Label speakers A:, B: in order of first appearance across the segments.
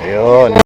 A: Ayun.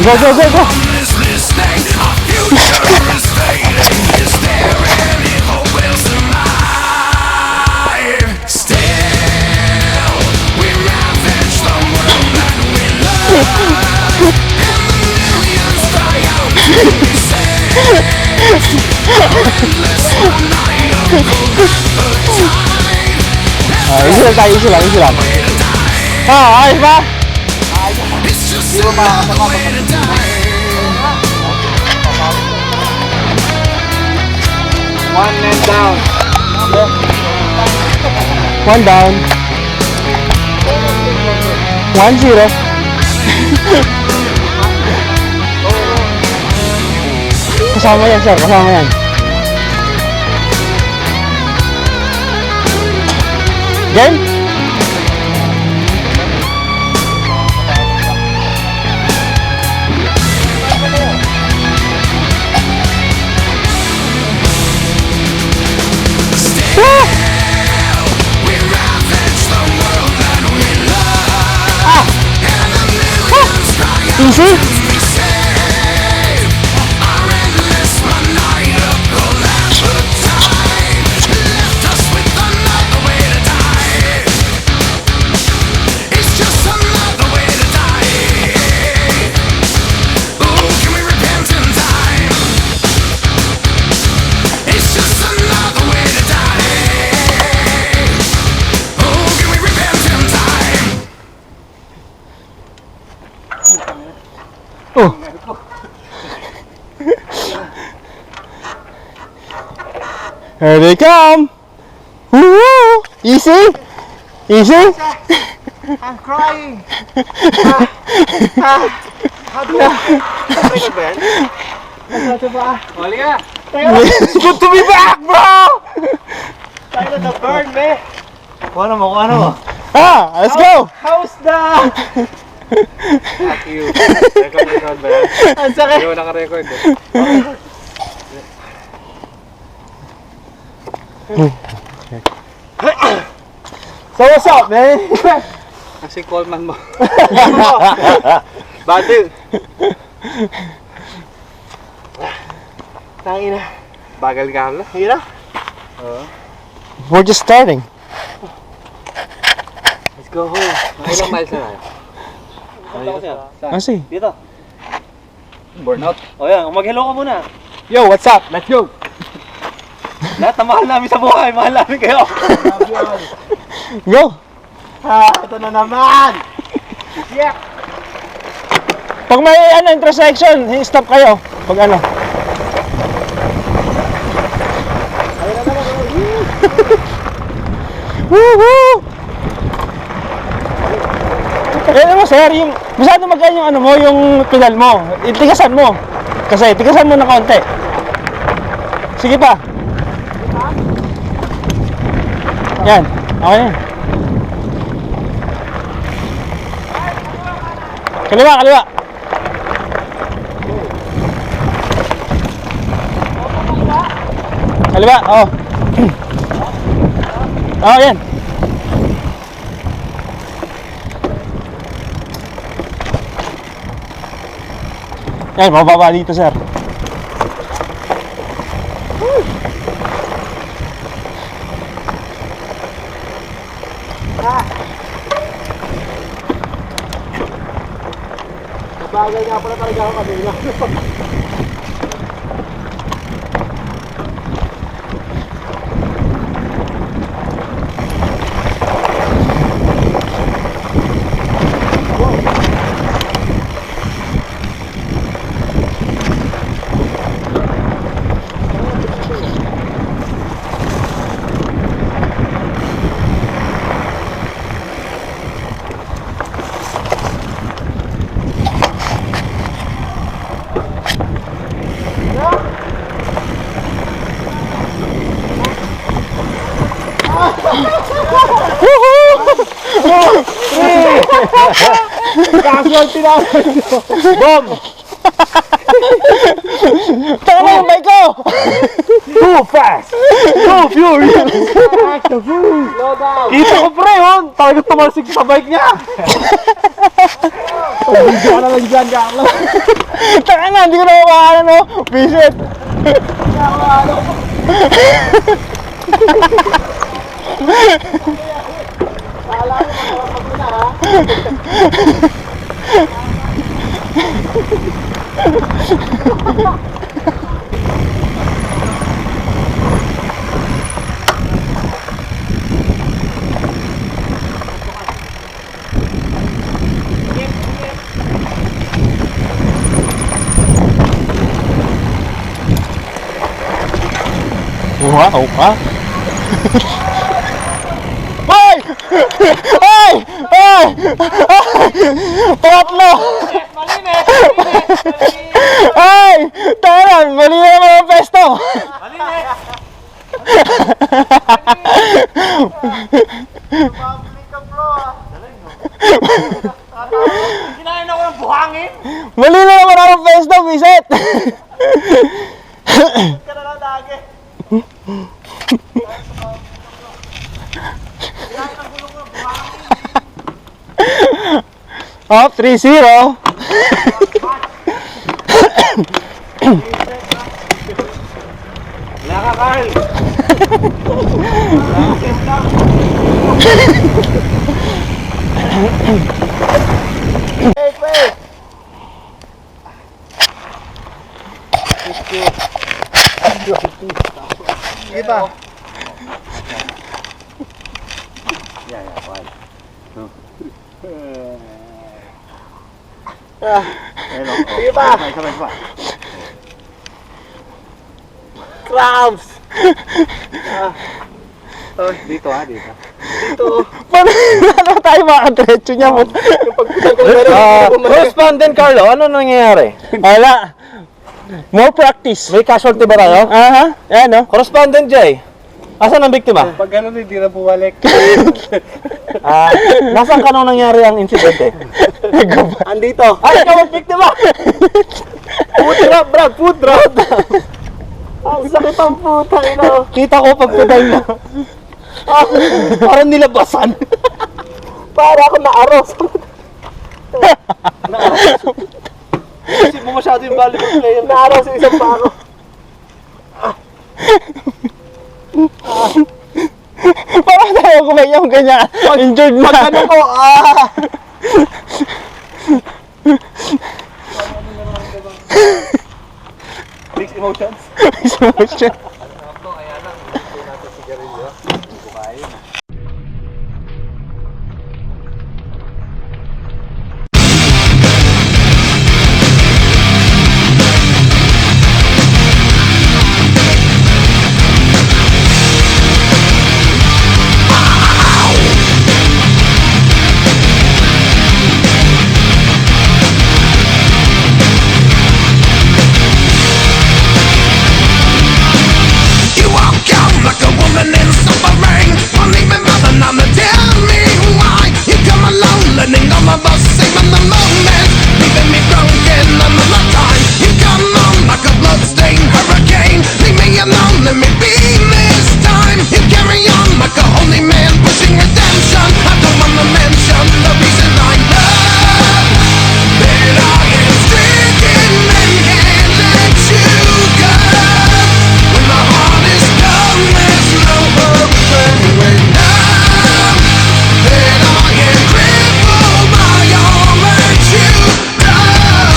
A: Go, go, go, go! Easy lang, easy lang. Ayos ba? Di ba makakasama pa? One and down. One down. 1-0. Kasama yan, sir. Kasama yan. Game? Easy. Oh. Here they come. Woo! Easy? Easy?
B: I'm crying. How do It's good to be back, bro! Tayo na burn, me. Kuha mo, kuha mo.
A: Let's go!
B: How's the...
C: Fuck you. Record ba yan?
B: Ang sakit.
C: Hindi mo naka-record eh.
B: So what's up, man?
C: Kasi callman mo.
B: Bati. Tangina.
C: Bagal ka na.
B: Hira.
C: Oo.
A: We're just starting.
B: Let's go home.
C: Ilang miles na tayo?
A: Kasi.
B: Dito.
C: Burnout.
B: O yan, mag-hello ka muna.
A: Yo, what's up?
C: Let's go!
B: Lahat na mahal namin sa buhay, mahal namin kayo.
A: Go!
B: Ito na naman. Yeah.
A: Pag may intersection, stop kayo. Pag ano. Woohoo! Ano mo sir, yung masyado magkaan yung ano mo, yung pedal mo. Itigasan mo. Kasi tigasan mo na konti. Sige pa. Yan. Okay yan. Kaliwa, kaliwa. Kaliwa, oh. Oh, yan. Yan, mababa dito, sir.
B: Bagay nga pala talaga ako kanina. Casualty na. Bomb!
A: Taka na yung bike ko!
B: Too fast! Too furious! Kita ko pre, hon! Talagang tumalsik sa bike niya! Video ka na lang dyan, Carlo.
A: Taka na, hindi ko na makaano, no? Visit! Wow, ha? Hoy! Hoy! Hoy! Pangatlo! Ay! Taran! Mali na naman ang pesto!
B: Kinain ako ng buhangin!
A: Mali na naman ang pesto, Biset!
B: Ka na lang dagi!
A: Up, 3-0.
B: Wala ka, Carl! Hey, wait! Sige pa. Sige pa. Cramps.
C: Dito ha, dito.
B: Dito.
A: Paano tayo makadiretso niya mo?
B: Yung pagputang ko meron.
D: Correspondent Carlo, ano nangyayari?
A: Wala. More practice.
D: May casualty ba tayo?
A: Aha. Ayan, no?
D: Correspondent Jay, asan ang biktima?
C: Pag gano'n, hindi na bumalik.
D: Nasaan ka nung nangyari ang insidente?
B: Andito.
D: Ay, ikaw ang biktima!
B: Food drop, Brad. Food drop. Ang sakit ang puta, ino.
D: Kita ko pag pedal mo.
B: Parang nilabasan.
D: Para ako naaros. Kasi mo masyado yung volleyball player. Naaros yung isang pako.
A: Parang tayo kumain yung ganyan. Injured na.
D: Pag ano ko, Mixed emotions.
A: Emotion.
E: You walk out like a woman in suffering. Only my mother now to tell me why. You come alone, learning all of us, saving the moment, leaving me broken another time. You come on like a bloodstained hurricane. Leave me alone, let me be this time. You carry on like a holy man, pushing redemption. I don't wanna mention the reason I love. That I am stricken and can't let you go. When my heart is done, there's no hope anyway now. That I am crippled by all that you've done.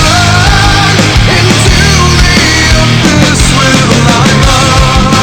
E: Into the abyss will I run.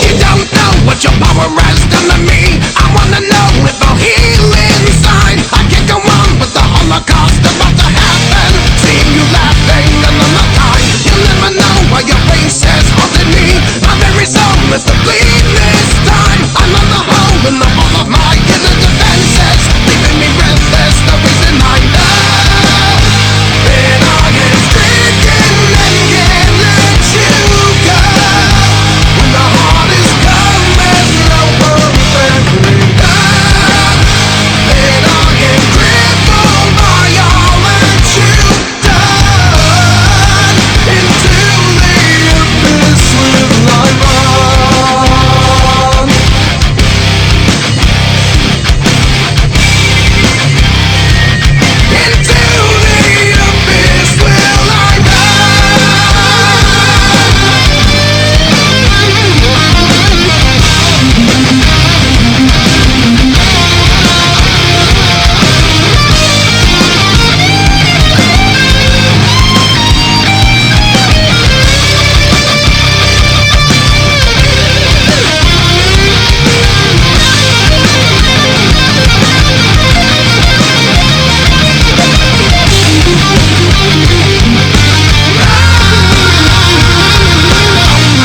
E: You don't know what your power has done to me. I wanna know if I'll heal inside. I can't go on with the Holocaust about to happen. Seeing you laughing another time. You'll never know why your face has haunted me. My very soul is to bleed this time. I'm on the hole in the wall of my inner defenses, leaving me breathless. The reason I know that I am stricken and can't let you go. When the heart is gone, there's no hope anyway now. That I am crippled by all that you've done. Into the abyss will I run. Into the abyss will I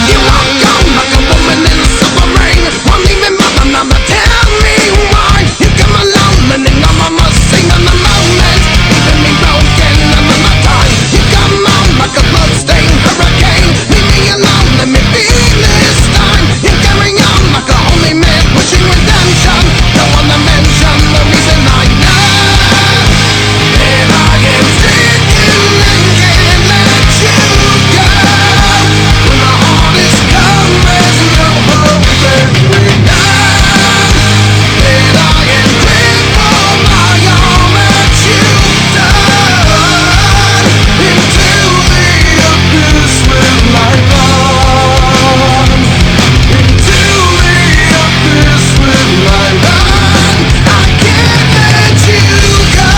E: You walk out like a woman in suffering. Won't even mother now to tell me why. You come alone, learning all I must sing on the moment, leaving me broken another time. You come on like a bloodstained hurricane. Leave me alone, let me be this time. You carry on like a holy man, pushing redemption. Don't wanna mention the reason I know that I am stricken and can't let you go. When my heart is gone, there's no hope anyway now. That I am crippled by all that you've done. Into the abyss will I run. Into the abyss will I run. I can't let you go.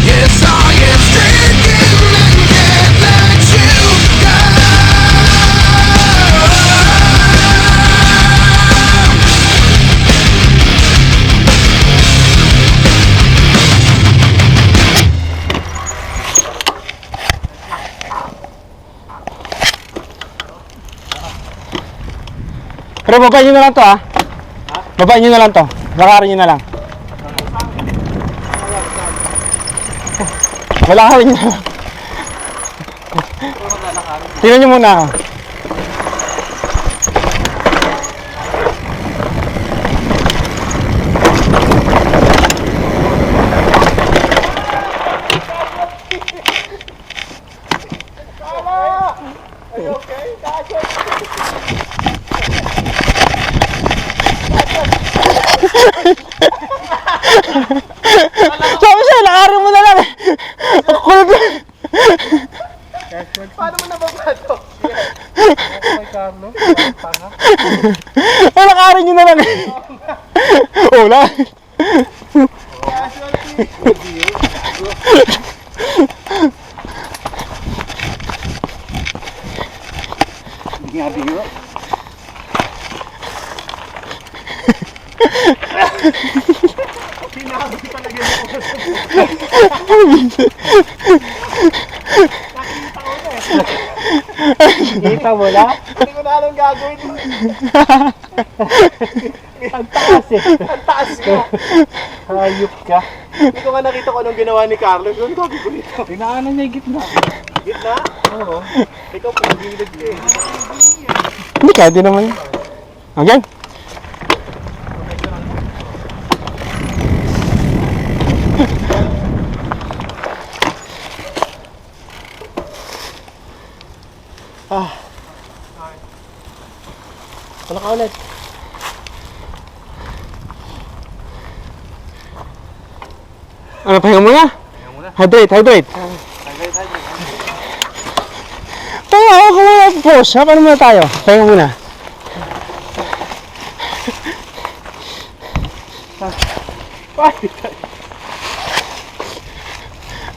E: Yes, I am stricken and can't let you go.
A: Pero babayin nyo na lang to ah. Babayin nyo na lang to. Lakarin nyo na lang. Lalakarin nyo na lang. Tingnan nyo muna. Ay, nakarin nyo na lang. Wala.
C: Hindi nga biyo.
B: Kita mo na?
D: Hindi ko na alam gagawin.
B: Ang taas eh.
D: Ang taas ka.
B: Hayop ka.
D: Hindi ko nga nakita ko anong ginawa ni Carlos. Ano gagawin ko dito?
C: Tinaanan niya yung gitna.
D: Gitna? Oo. Ikaw pinagilid ka eh.
A: Hindi ka, di naman. Again.
B: Ano ka ulit?
A: Ano, pahinga muna? Hydrate, hydrate. Pahinga ako muna, pause. Paano muna tayo? Pahinga muna.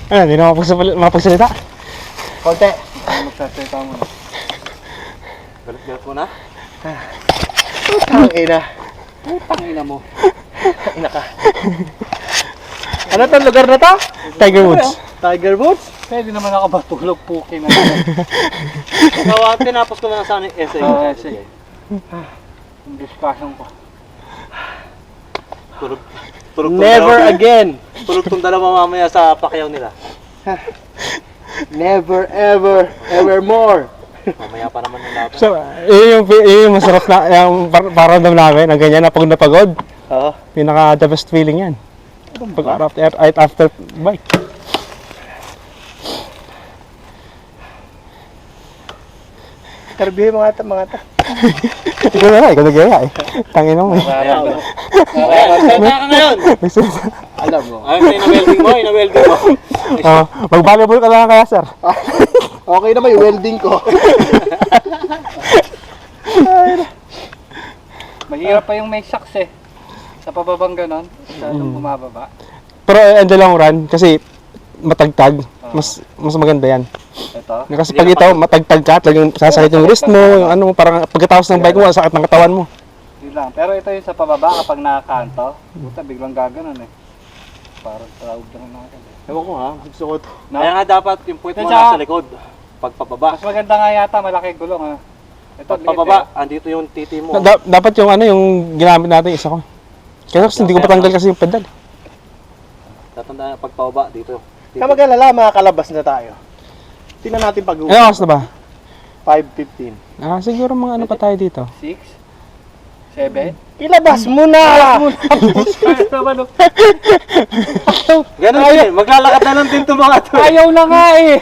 A: Ano, hindi na makapagsalita?
B: Konti.
C: Magsasalita mo na. Galit-galit mo na?
B: Ang ina.
C: Tangina mo.
B: Ina ka. Ano to lugar na to?
A: Tiger Woods.
B: Tiger Woods?
C: Pwede naman ako matulog puki na.
D: Gawa, tinapos ko na sana yung essay.
C: Sige. Yung discussion ko.
D: Tulog tong
B: Never
D: dalawa.
B: again.
D: Tulog tong dalawa mamaya sa pakyaw nila.
B: Never ever, evermore.
D: Mamaya pa naman yung laban.
A: So, yun yung masarap na, yung paramdam namin, ang ganyan na pag napagod.
B: Oo.
A: Pinaka the best feeling yan. Pag after bike.
B: Karbihin mga ta.
A: Ikaw na lang, ikaw nag-gaya eh. Tangin mo eh.
D: Kaya ka ngayon!
B: Alam mo.
D: Ayun na ina-welding mo, ina-welding mo.
A: Oh, mag-volleyball ka lang kaya, sir.
B: Okay naman yung welding ko.
C: Mahirap pa yung may shocks eh. Sa pababang ganon, sa bumababa.
A: Pero in the long run, kasi matagtag, mas maganda yan.
C: Ito.
A: Kasi pag ito, matagtag ka, talagang sasakit yung wrist mo, yung ano mo, parang pagkatapos ng bike mo, sakit ng katawan mo.
C: Yun lang. Pero ito yung sa pababa kapag nakakanto, buta biglang gaganon eh. Parang tawag lang natin.
B: Ewan ko ha, gusto ko to.
D: Kaya nga dapat yung puwit mo
C: Kaya-
D: nasa likod. Pagpababa.
C: Mas maganda nga yata malaki gulong ha. Ito
D: Pagpababa, andito yung titi mo.
A: Dapat yung ano, yung ginamit natin, isa ko. Kasi hindi ko patanggal kasi yung pedal.
D: Tatandaan, pagpababa, dito.
B: Kaya mag-alala, makakalabas na tayo. Tingnan natin
A: Ano
B: pag-uwi.
A: oras na ba?
B: 5:15.
A: Siguro mga ano pa tayo dito.
C: 6, 7.
B: Ilabas mo na!
D: Ganun din, maglalakad na lang din itong mga to.
C: Ayaw na nga eh.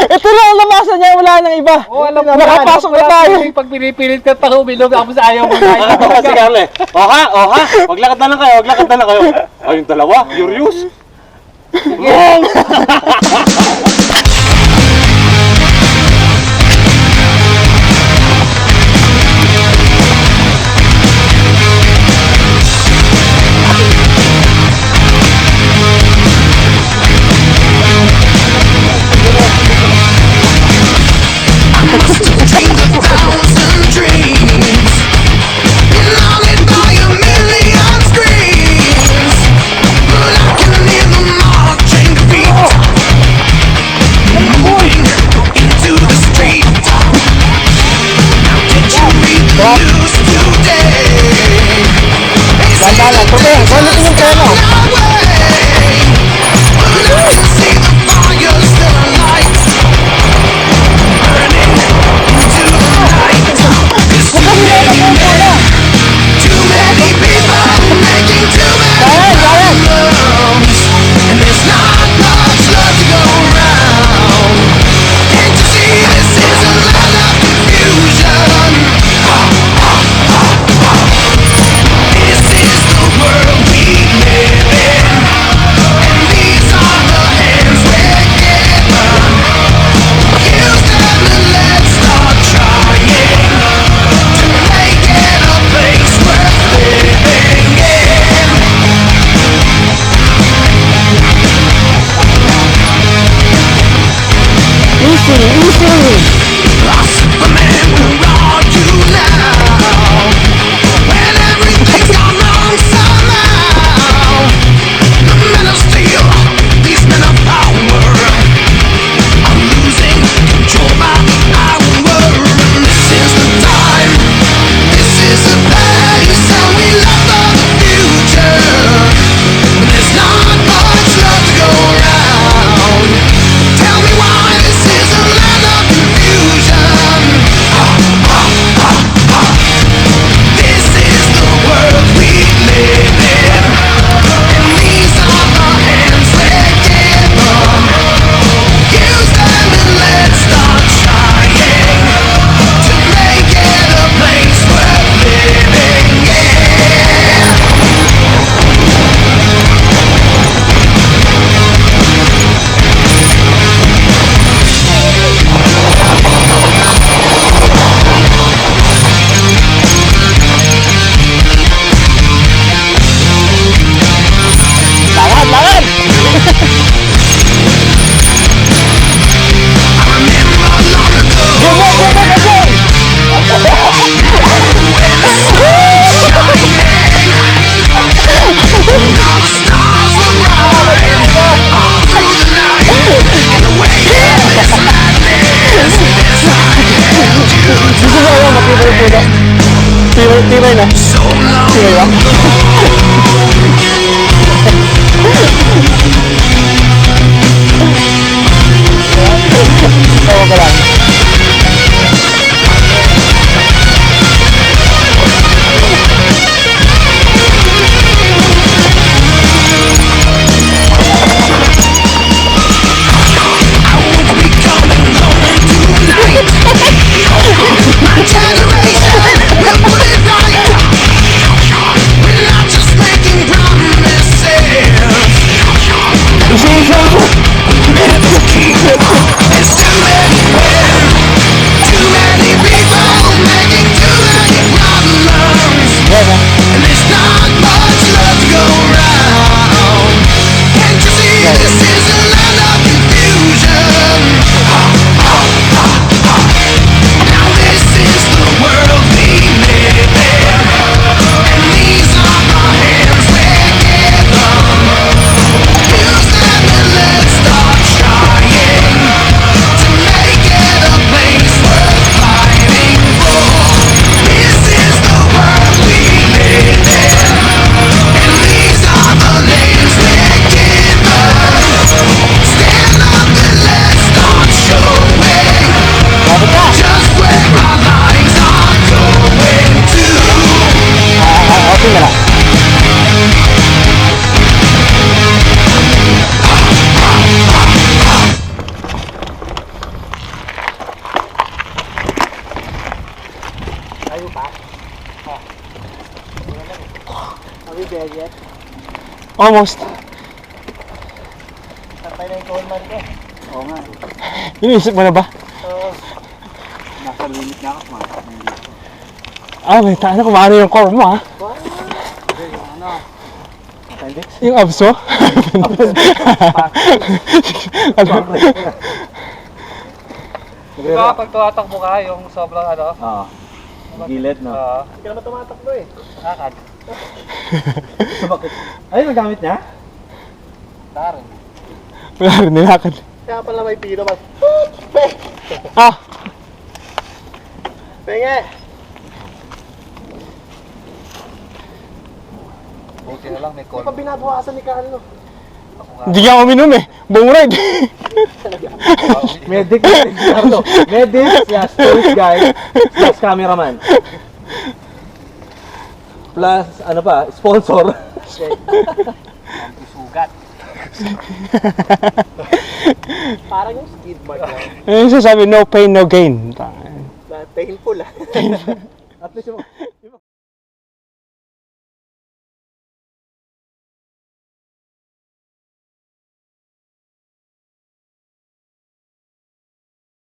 A: Ito lang ang labasan niya, wala nang iba.
C: Oo, alam mo
A: Nakapasok na tayo.
C: Pag pinipilit ka pa humilog, tapos ayaw mo na.
D: Sige, Arle. Oha, maglakad na lang kayo. Ay, yung dalawa, curious.
E: Thousand dreams, surrounded by a million screams, but I can hear the marching feet.
A: tibay na. Tibay ba? Tawa ka lang. Isa-isa mo. Yan ah. Okay na lang. Almost.
C: Oo nga.
A: Iniisip mo na ba?
C: Nasa limit na ako. Kumakas na dito.
A: Ah, may tayo na kumano yung core mo ha? Yung abs mo?
C: Di ba pag tumatakbo ka, yung sobrang ano?
D: Oo. Gilid, no?
C: Hindi ka naman tumatakbo eh. Lakad.
D: Ay, nagamit niya?
C: Tarin.
A: Wala rin nilakad.
B: Kaya pala may pino mag...
A: Ah!
B: Penge!
C: Buti na lang may
B: Hindi
C: call.
B: pa binabukasan ni Carlo.
A: Hindi ka uminom eh. Buong ride.
D: Medic, Carlo. Medic, slash tourist guide, slash cameraman. Plus, ano pa, sponsor.
C: Ang isugat.
B: Parang yung skid mark na.
A: Ano yung sasabi? No pain, no gain.
B: Na painful ah.
D: At least yung